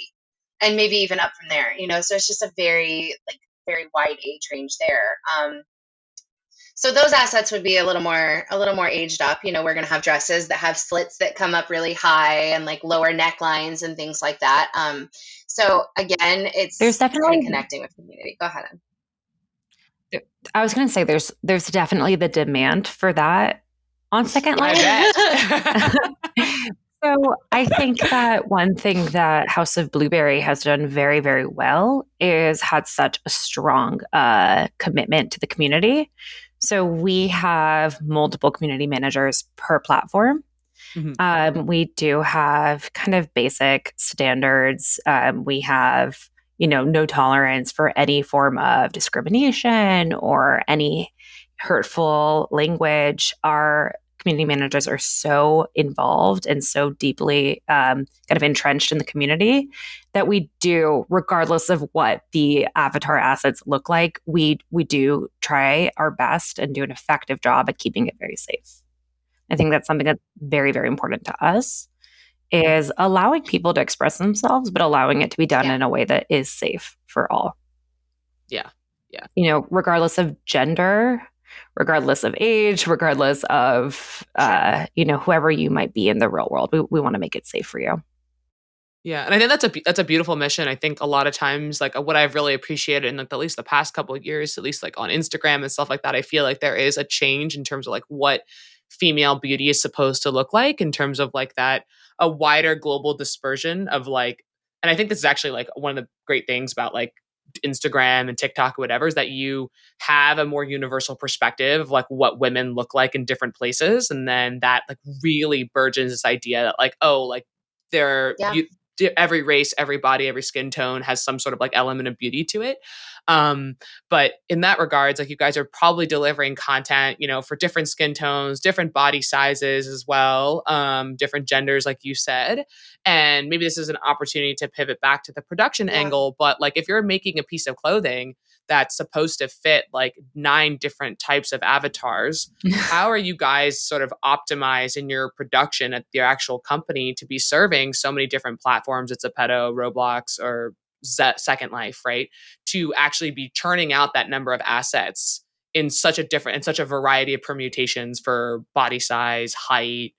and maybe even up from there, so it's just a very wide age range there. So those assets would be a little more aged up. We're going to have dresses that have slits that come up really high and like lower necklines and things like that. So again, there's definitely kind of connecting with the community. Go ahead. I was going to say there's definitely the demand for that on Second Life. So I think that one thing that House of Blueberry has done very, very well is had such a strong commitment to the community. So we have multiple community managers per platform. We do have kind of basic standards. We have, no tolerance for any form of discrimination or any hurtful language. Our community managers are so involved and so deeply kind of entrenched in the community that we do, regardless of what the avatar assets look like, we do try our best and do an effective job at keeping it very safe. I think that's something that's very, very important to us, is allowing people to express themselves, but allowing it to be done in a way that is safe for all. Yeah. Regardless of gender, regardless of age, regardless of, whoever you might be in the real world, we want to make it safe for you. Yeah. And I think that's a beautiful mission. I think a lot of times, like what I've really appreciated in like at least the past couple of years, at least like on Instagram and stuff like that, I feel like there is a change in terms of like what female beauty is supposed to look like in terms of like that, a wider global dispersion of like, and I think this is actually like one of the great things about like Instagram and TikTok or whatever, is that you have a more universal perspective of like what women look like in different places. And then that like really burgeons this idea that like, oh, like every race, every body, every skin tone has some sort of like element of beauty to it. But in that regards, like you guys are probably delivering content, for different skin tones, different body sizes as well, different genders, like you said. And maybe this is an opportunity to pivot back to the production angle. But like if you're making a piece of clothing that's supposed to fit like 9 different types of avatars, how are you guys sort of optimized in your production at your actual company to be serving so many different platforms? It's Zepeto, Roblox, or Second Life, right? To actually be churning out that number of assets in such a variety of permutations for body size, height,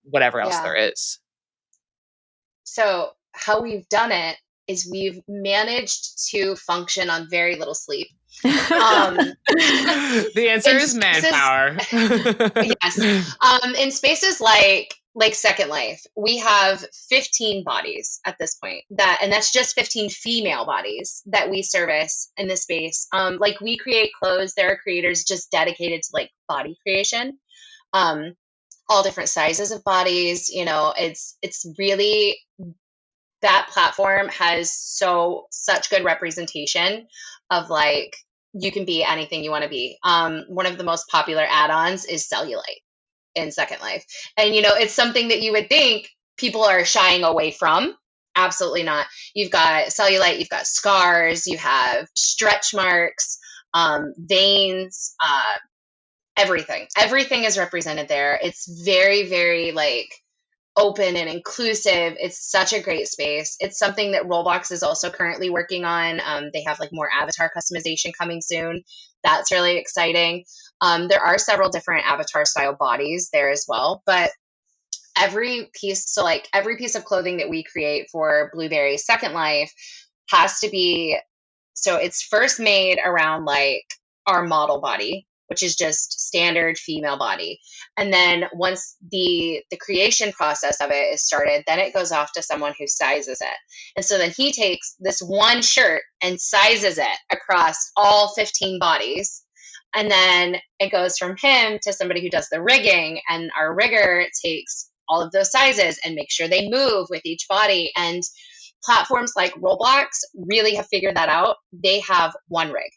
whatever else there is. So how we've done it is we've managed to function on very little sleep. The answer is manpower. Yes. In spaces like Second Life, we have 15 bodies at this point, and that's just 15 female bodies that we service in this space. Like we create clothes, there are creators just dedicated to like body creation, all different sizes of bodies. It's really, that platform has such good representation of like, you can be anything you want to be. One of the most popular add-ons is cellulite in Second Life. And, it's something that you would think people are shying away from Absolutely not. You've got cellulite, you've got scars, you have stretch marks, veins, everything. Everything is represented there. It's very, very like open and inclusive. It's such a great space. It's something that Roblox is also currently working on. They have like more avatar customization coming soon. That's really exciting. There are several different avatar style bodies there as well, but every piece, so like every piece of clothing that we create for Blueberry Second Life has to be, so it's first made around like our model body, which is just standard female body. And then once the creation process of it is started, then it goes off to someone who sizes it. And so then he takes this one shirt and sizes it across all 15 bodies. And then it goes from him to somebody who does the rigging, and our rigger takes all of those sizes and makes sure they move with each body. And platforms like Roblox really have figured that out. They have one rig.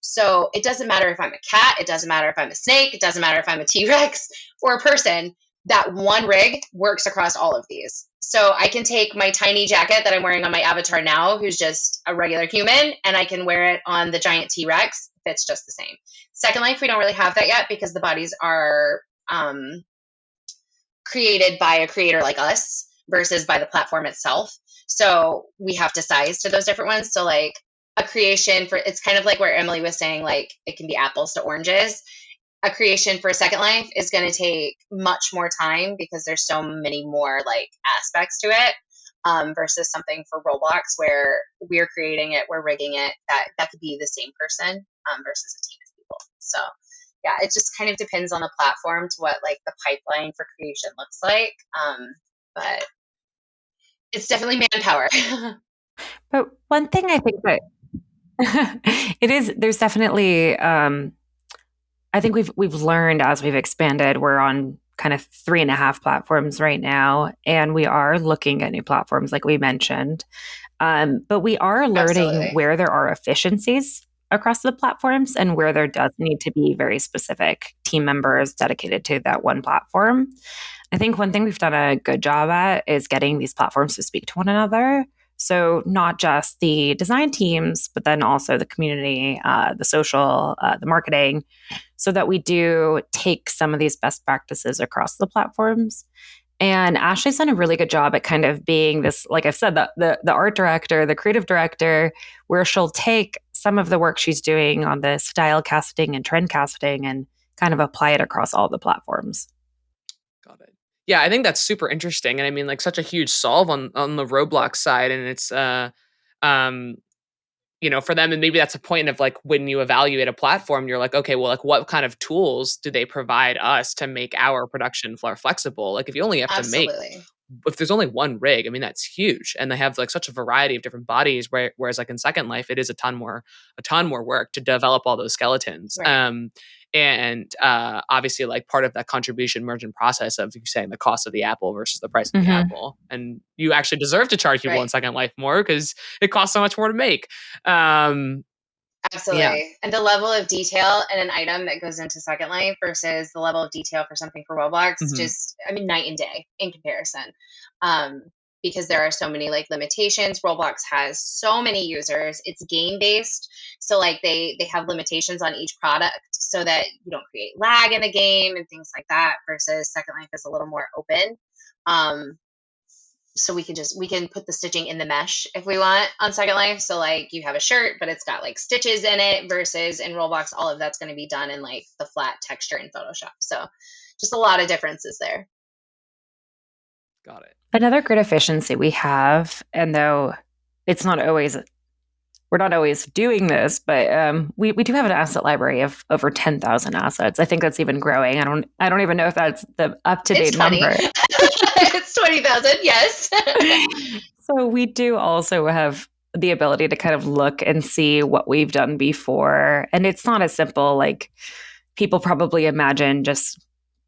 So it doesn't matter if I'm a cat, it doesn't matter if I'm a snake, it doesn't matter if I'm a T-Rex or a person, that one rig works across all of these. So I can take my tiny jacket that I'm wearing on my avatar now, who's just a regular human, and I can wear it on the giant T-Rex. Fits just the same. Second Life, we don't really have that yet because the bodies are created by a creator like us versus by the platform itself. So we have to size to those different ones. So like a creation for, it's kind of like where Emily was saying, like it can be apples to oranges. A creation for a Second Life is going to take much more time because there's so many more like aspects to it, versus something for Roblox where we're creating it, we're rigging it, that could be the same person, versus a team of people. So yeah, it just kind of depends on the platform to what like the pipeline for creation looks like. But it's definitely manpower. But one thing I think that there's definitely, I think we've learned as we've expanded, we're on kind of 3.5 platforms right now, and we are looking at new platforms like we mentioned. But we are learning Absolutely. where there are efficiencies across the platforms and where there does need to be very specific team members dedicated to that one platform. I think one thing we've done a good job at is getting these platforms to speak to one another. So not just the design teams, but then also the community, the social, the marketing, so that we do take some of these best practices across the platforms. And Ashley's done a really good job at kind of being this, like I've said, the art director, the creative director, where she'll take some of the work she's doing on the style casting and trend casting and kind of apply it across all the platforms. Got it. Yeah, I think that's super interesting. And I mean, like such a huge solve on the Roblox side. And it's for them, and maybe that's a point of like when you evaluate a platform, you're like, okay, well, like what kind of tools do they provide us to make our production floor flexible? Like if you only have to make, Absolutely. if there's only one rig, I mean, that's huge. And they have like such a variety of different bodies, whereas like in Second Life, it is a ton more work to develop all those skeletons. Right. And obviously like part of that contribution margin process of you saying the cost of the apple versus the price of the Mhm. apple. And you actually deserve to charge people in Right. Second Life more because it costs so much more to make. Yeah. Absolutely. And the level of detail in an item that goes into Second Life versus the level of detail for something for Roblox, Mhm. just, I mean, night and day in comparison. Um, because there are so many like limitations. Roblox has so many users. It's game based. So like they have limitations on each product so that you don't create lag in the game and things like that, versus Second Life is a little more open. So we can put the stitching in the mesh if we want on Second Life. So like you have a shirt, but it's got like stitches in it, versus in Roblox, all of that's going to be done in like the flat texture in Photoshop. So just a lot of differences there. Got it. Another great efficiency we have, and though it's not always, we're not always doing this, but we do have an asset library of over 10,000 assets. I think that's even growing. I don't even know if that's the up to It's date 20. number. It's 20,000. Yes. So we do also have the ability to kind of look and see what we've done before, and it's not as simple like people probably imagine, just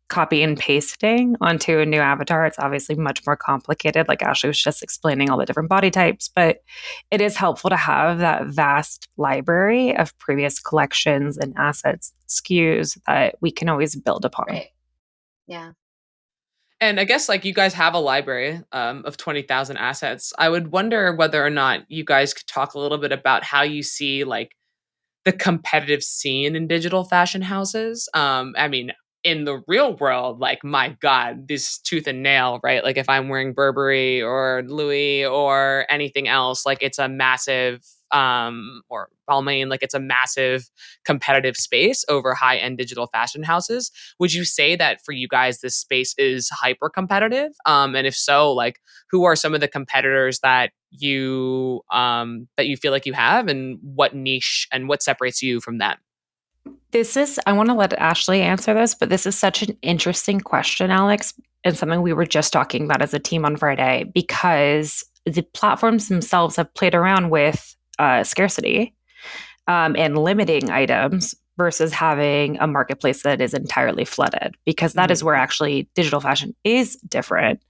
copy and pasting onto a new avatar. It's obviously much more complicated, like Ashley was just explaining all the different body types, but it is helpful to have that vast library of previous collections and assets, SKUs that we can always build upon. Right. Yeah. And I guess like you guys have a library of 20,000 assets. I would wonder whether or not you guys could talk a little bit about how you see like the competitive scene in digital fashion houses. I mean, in the real world, like my God, this tooth and nail, right? Like if I'm wearing Burberry or Louis or anything else, like it's a massive or Balmain, like it's a massive competitive space over high-end digital fashion houses. Would you say that for you guys this space is hyper competitive? And if so, like who are some of the competitors that you feel like you have, and what niche and what separates you from them? I want to let Ashley answer this, but this is such an interesting question, Alex, and something we were just talking about as a team on Friday, because the platforms themselves have played around with scarcity and limiting items versus having a marketplace that is entirely flooded, because that is where actually digital fashion is different,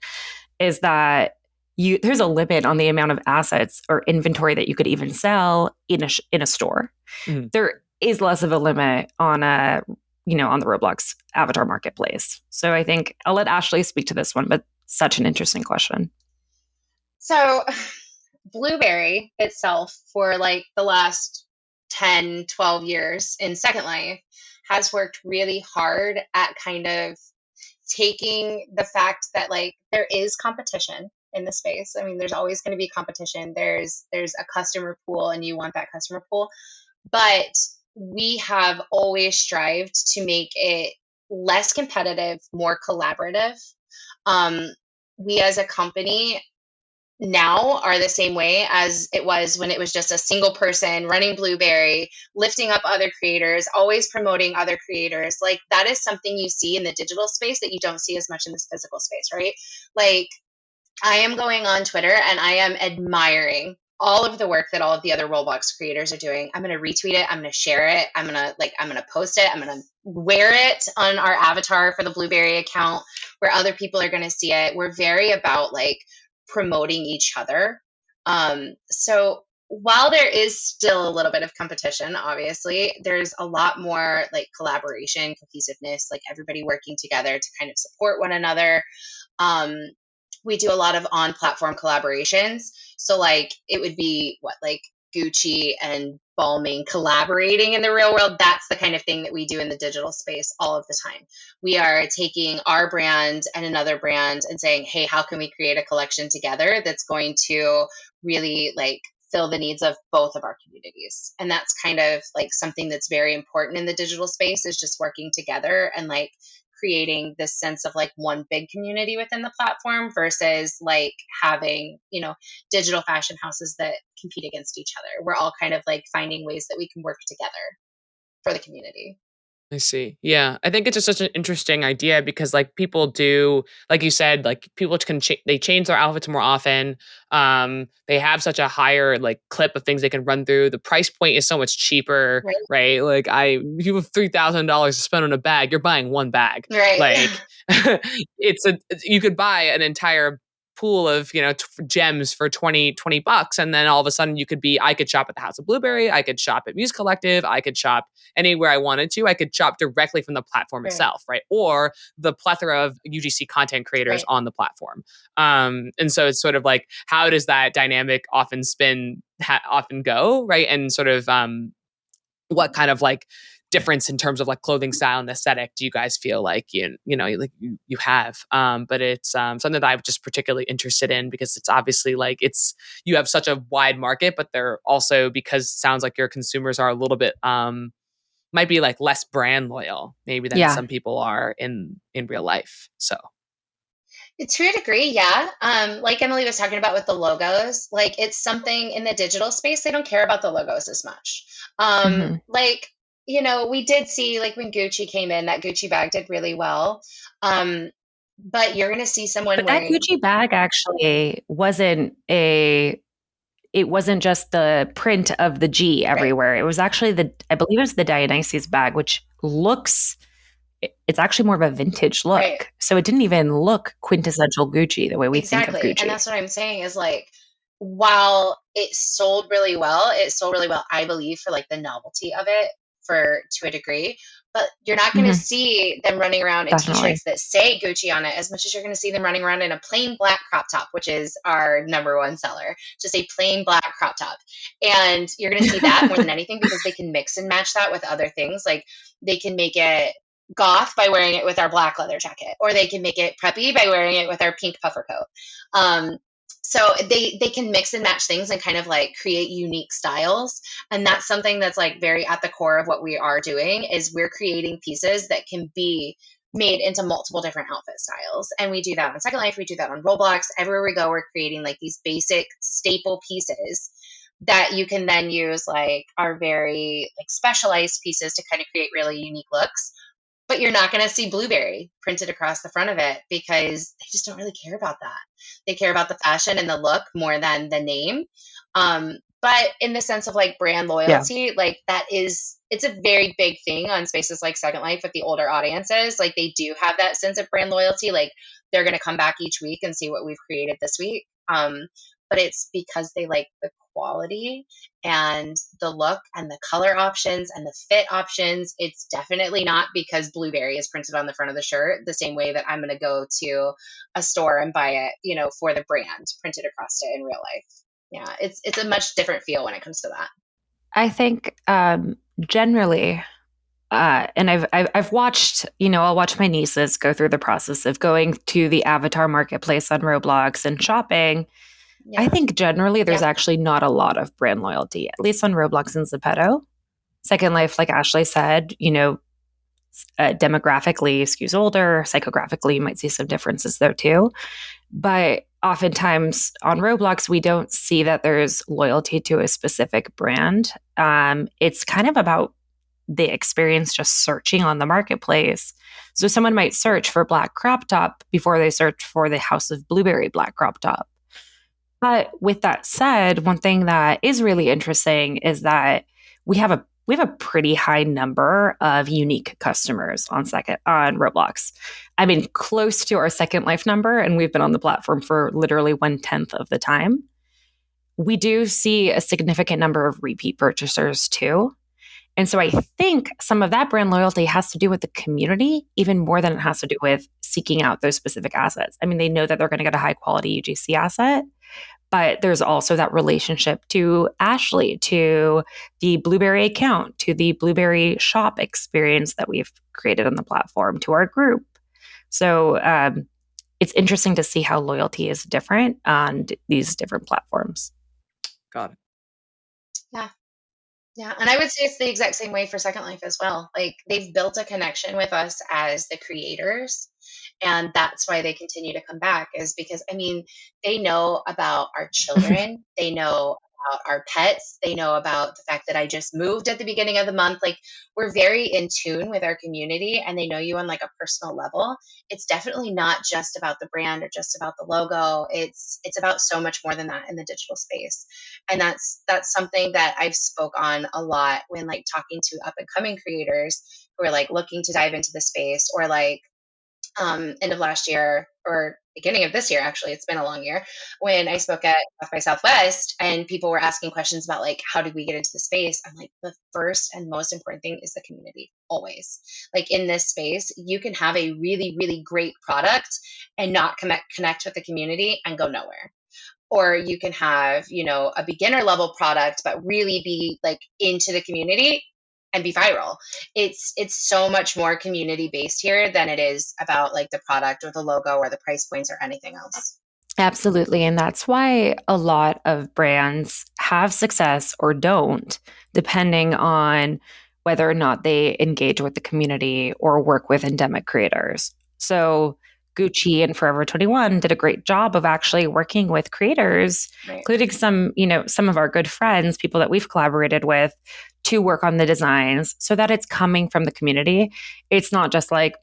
is that there's a limit on the amount of assets or inventory that you could even sell in a store. Mhm. There is less of a limit on on the Roblox avatar marketplace. So I think I'll let Ashley speak to this one, but such an interesting question. So, Blueberry itself, for like the last 10, 12 years in Second Life, has worked really hard at kind of taking the fact that like there is competition in the space. I mean, there's always going to be competition. There's a customer pool and you want that customer pool. But we have always strived to make it less competitive, more collaborative. Um, we as a company now are the same way as it was when it was just a single person running Blueberry, lifting up other creators, always promoting other creators. Like that is something you see in the digital space that you don't see as much in this physical space, right? Like I am going on Twitter and I am admiring all of the work that all of the other Roblox creators are doing. I'm going to retweet it. I'm going to share it. I'm going to post it. I'm going to wear it on our avatar for the Blueberry account where other people are going to see it. We're very about like promoting each other. So while there is still a little bit of competition, obviously, there's a lot more like collaboration, cohesiveness, like everybody working together to kind of support one another. Um, we do a lot of on-platform collaborations. So like it would be like Gucci and Balmain collaborating in the real world. That's the kind of thing that we do in the digital space all of the time. We are taking our brand and another brand and saying, hey, how can we create a collection together that's going to really like fill the needs of both of our communities? And that's kind of like something that's very important in the digital space, is just working together and like creating this sense of like one big community within the platform versus like having, digital fashion houses that compete against each other. We're all kind of like finding ways that we can work together for the community. I see. Yeah. I think it's just such an interesting idea because like people do, like you said, like people they change their outfits more often. They have such a higher like clip of things they can run through. The price point is so much cheaper, Right. right? Like you have $3,000 to spend on a bag, you're buying one bag. Right. Like you could buy an entire pool of gems for 20 bucks, and then all of a sudden I could shop at the House of Blueberry, I could shop at Music Collective, I could shop anywhere I wanted to. I could shop directly from the platform Right. itself, right? Or the plethora of UGC content creators Right. on the platform. And so it's sort of like, how does that dynamic often go, right? And sort of what kind of like difference in terms of like clothing style and aesthetic do you guys feel like you have? But it's something that I'm just particularly interested in because it's obviously like you have such a wide market, but they're also, because it sounds like your consumers are a little bit might be like less brand loyal maybe than some people are in real life. So to a degree, yeah. Like Emily was talking about with the logos, like it's something in the digital space, they don't care about the logos as much. Like, we did see like when Gucci came in, that Gucci bag did really well. But you're going to see someone But that wearing. Gucci bag actually it wasn't just the print of the G everywhere. Right. It was actually I believe it was the Dionysus bag, which it's actually more of a vintage look. Right. So it didn't even look quintessential Gucci the way we think of Gucci. And that's what I'm saying is like, while it sold really well, I believe, for like the novelty of it to a degree. but you're not going to see them running around in Definitely. t-shirts that say Gucci on it as much as you're going to see them running around in a plain black crop top, which is our number one seller. Just a plain black crop top. And you're going to see that more than anything because they can mix and match that with other things. Like they can make it goth by wearing it with our black leather jacket, or they can make it preppy by wearing it with our pink puffer coat. So they can mix and match things and kind of like create unique styles. And that's something that's like very at the core of what we are doing is we're creating pieces that can be made into multiple different outfit styles. And we do that on Second Life. We do that on Roblox. Everywhere we go, we're creating like these basic staple pieces that you can then use like our very like specialized pieces to kind of create really unique looks. But you're not going to see blueberry printed across the front of it because they just don't really care about that. They care about the fashion and the look more than the name. But in the sense of like brand loyalty, like it's a very big thing on spaces like Second Life with the older audiences. Like they do have that sense of brand loyalty. Like they're going to come back each week and see what we've created this week. But it's because they like the quality and the look and the color options and the fit options. It's definitely not because blueberry is printed on the front of the shirt the same way that I'm going to go to a store and buy it, for the brand printed across it in real life. Yeah, it's a much different feel when it comes to that. I think generally, and I've watched, I'll watch my nieces go through the process of going to the avatar marketplace on Roblox and shopping. Yeah. I think generally there's actually not a lot of brand loyalty, at least on Roblox and Zepeto. Second Life, like Ashley said, demographically skews older, psychographically you might see some differences there too. But oftentimes on Roblox, we don't see that there's loyalty to a specific brand. It's kind of about the experience just searching on the marketplace. So someone might search for black crop top before they search for the House of Blueberry black crop top. But with that said, one thing that is really interesting is that we have a pretty high number of unique customers on Roblox. I mean, close to our Second Life number, and we've been on the platform for literally 1/10 of the time. We do see a significant number of repeat purchasers too. And so I think some of that brand loyalty has to do with the community, even more than it has to do with seeking out those specific assets. I mean, they know that they're going to get a high quality UGC asset, but there's also that relationship to Ashley, to the Blueberry account, to the Blueberry shop experience that we've created on the platform, to our group. So it's interesting to see how loyalty is different on these different platforms. Got it. Yeah. Yeah. And I would say it's the exact same way for Second Life as well. Like they've built a connection with us as the creators. And that's why they continue to come back is because, I mean, they know about our children. They know about our pets. They know about the fact that I just moved at the beginning of the month. Like we're very in tune with our community and they know you on like a personal level. It's definitely not just about the brand or just about the logo. It's about so much more than that in the digital space. And that's something that I've spoke on a lot when like talking to up and coming creators who are like looking to dive into the space or like end of last year or beginning of this year, actually, it's been a long year, when I spoke at South by Southwest and people were asking questions about like, how did we get into the space? I'm like, the first and most important thing is the community, always. Like in this space, you can have a really, really great product and not connect with the community and go nowhere. Or you can have, a beginner level product, but really be like into the community and be viral. It's so much more community based here than it is about like the product or the logo or the price points or anything else. Absolutely. And that's why a lot of brands have success or don't, depending on whether or not they engage with the community or work with endemic creators. So Gucci and Forever 21 did a great job of actually working with creators, right, including some of our good friends, people that we've collaborated with, to work on the designs so that it's coming from the community. It's not just like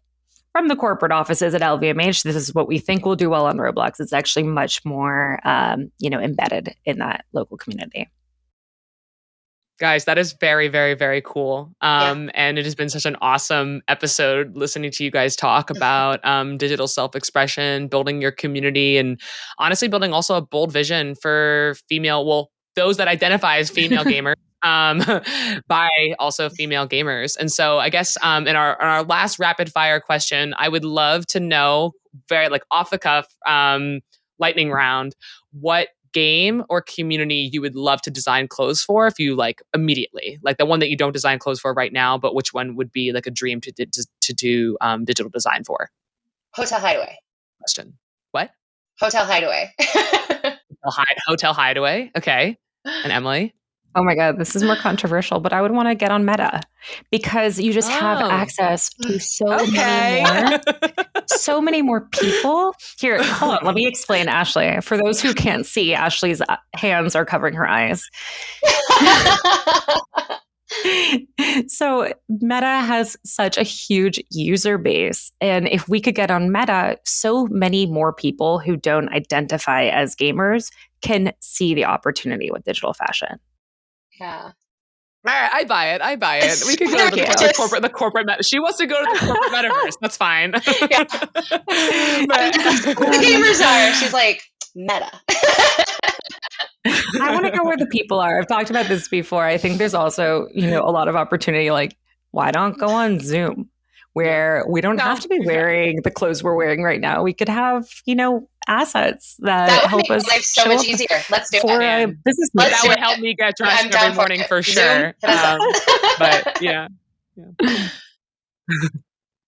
from the corporate offices at LVMH, this is what we think will do well on Roblox. It's actually much more, embedded in that local community. Guys, that is very, very, very cool. And it has been such an awesome episode listening to you guys talk about digital self-expression, building your community, and honestly building also a bold vision for those that identify as female gamers. by also female gamers. And so I guess in our last rapid fire question, I would love to know, very like off the cuff, lightning round, what game or community you would love to design clothes for if you like immediately, like the one that you don't design clothes for right now, but which one would be like a dream to do digital design for? Hotel Hideaway. Question. What? Hotel Hideaway. Hotel Hideaway. Okay. And Emily? Oh my God, this is more controversial, but I would want to get on Meta because you just have access to so many more people. Here, hold on, let me explain Ashley. For those who can't see, Ashley's hands are covering her eyes. So Meta has such a huge user base. And if we could get on Meta, so many more people who don't identify as gamers can see the opportunity with digital fashion. Yeah. All right, I buy it. We could go to the corporate meta. She wants to go to the corporate metaverse. That's fine. Yeah. The gamers are. She's like, Meta. I want to go where the people are. I've talked about this before. I think there's also, a lot of opportunity. Like, why don't go on Zoom, where we don't have to be wearing the clothes we're wearing right now. We could have, assets that help us life so much easier. Let's do it. That would help me get dressed every morning for sure. But yeah.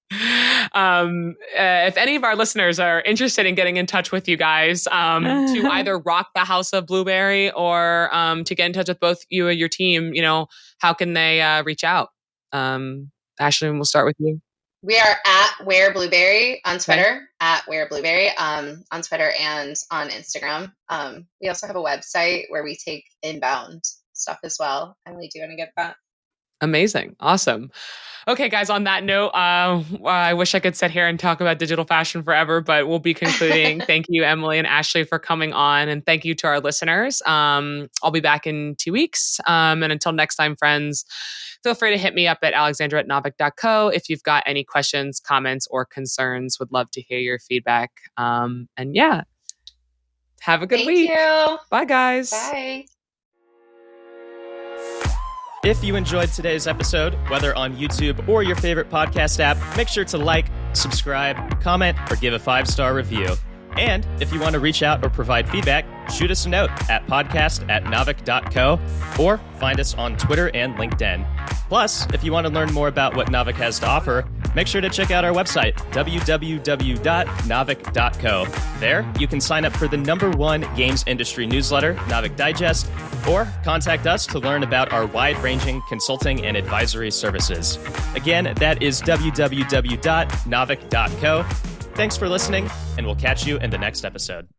If any of our listeners are interested in getting in touch with you guys to either rock the House of Blueberry or to get in touch with both you and your team, how can they reach out? Ashley, we'll start with you. We are at Wear Blueberry on Twitter, at Wear Blueberry on Twitter and on Instagram. We also have a website where we take inbound stuff as well. Emily, do you want to get that? Amazing. Awesome. Okay, guys, on that note, I wish I could sit here and talk about digital fashion forever, but we'll be concluding. Thank you, Emily and Ashley, for coming on. And thank you to our listeners. I'll be back in 2 weeks. And until next time, friends, feel free to hit me up at alexandra@novik.co if you've got any questions, comments, or concerns. Would love to hear your feedback. And yeah, have a good week. Thank you. Bye, guys. Bye. If you enjoyed today's episode, whether on YouTube or your favorite podcast app, make sure to like, subscribe, comment, or give a 5-star review. And if you want to reach out or provide feedback, shoot us a note at podcast@novik.co or find us on Twitter and LinkedIn. Plus, if you want to learn more about what Novik has to offer, make sure to check out our website, www.novik.co. There, you can sign up for the #1 games industry newsletter, Novik Digest, or contact us to learn about our wide-ranging consulting and advisory services. Again, that is www.novik.co. Thanks for listening, and we'll catch you in the next episode.